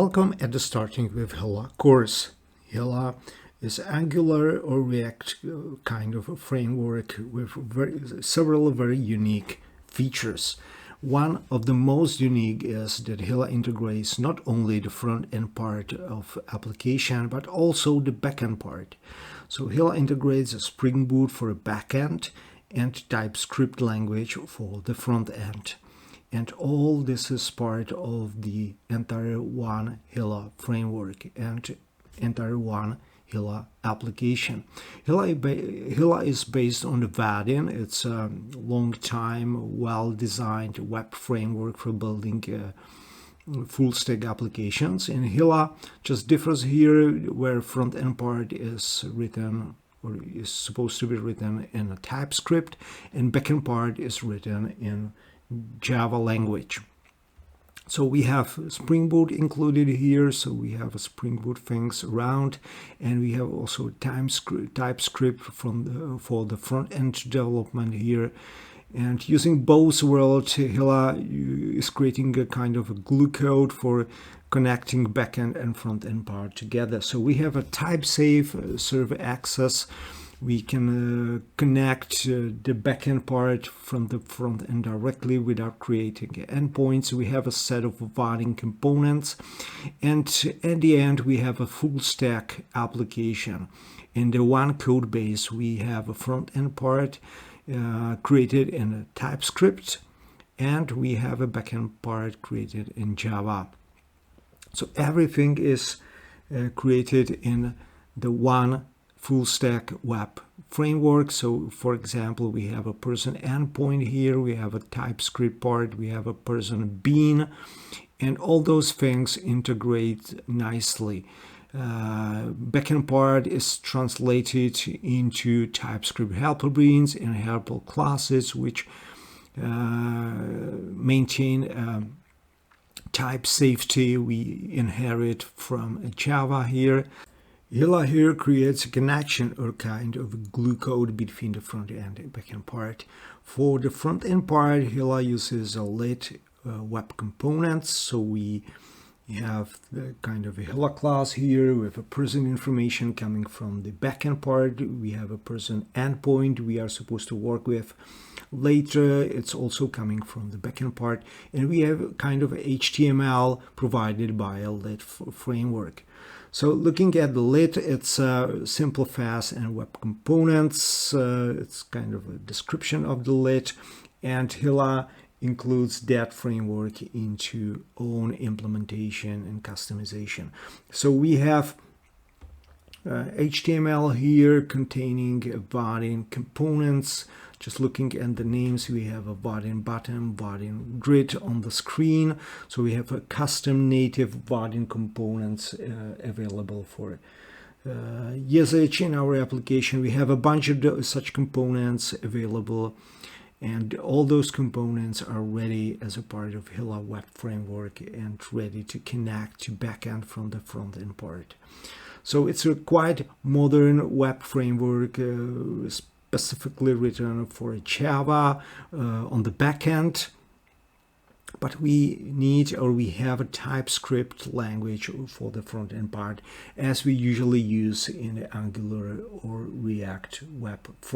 Welcome at the Starting with Hilla course. Hilla is Angular or React kind of a framework with several very unique features. One of the most unique is that Hilla integrates not only the front-end part of application, but also the backend part. So Hilla integrates a Spring Boot for a backend and TypeScript language for the front end. And all this is part of the entire One Hilla framework and entire One Hilla application. Hilla is based on the Vaadin. It's a long-time, well-designed web framework for building full-stack applications. And Hilla just differs here where front-end part is written or is supposed to be written in a TypeScript, and backend part is written in Java language. So we have Spring Boot included here, so we have a Spring Boot things around, and we have also TypeScript for the front-end development here. And using both worlds, Hilla is creating a kind of a glue code for connecting backend and front-end part together. So we have a type-safe server access. We can connect the backend part from the front end directly without creating endpoints. We have a set of Vaadin components, and at the end we have a full stack application. In the one code base we have a front end part created in a TypeScript, and we have a backend part created in Java. So everything is created in the one full stack web framework. So for example, we have a person endpoint here, we have a TypeScript part, we have a person bean, and all those things integrate nicely. Backend part is translated into TypeScript helper beans and helper classes, which maintain type safety we inherit from Java here. Hilla here creates a connection or kind of a glue code between the front end and backend part. For the front end part, Hilla uses a lit web components. So we have the kind of a Hilla class here with a person information coming from the backend part. We have a person endpoint we are supposed to work with. Later, it's also coming from the backend part. And we have kind of HTML provided by a lit framework. So looking at the lit, it's simple, fast, and web components. It's kind of a description of the lit, and Hilla includes that framework into own implementation and customization. So we have HTML here containing Vaadin components. Just looking at the names, we have a Vaadin button, Vaadin grid on the screen. So we have a custom native Vaadin components available for usage in our application. We have a bunch of such components available, and all those components are ready as a part of Hilla web framework and ready to connect to backend from the front end part. So it's a quite modern web framework, specifically written for Java on the backend, but we have a TypeScript language for the front end part, as we usually use in the Angular or React web framework.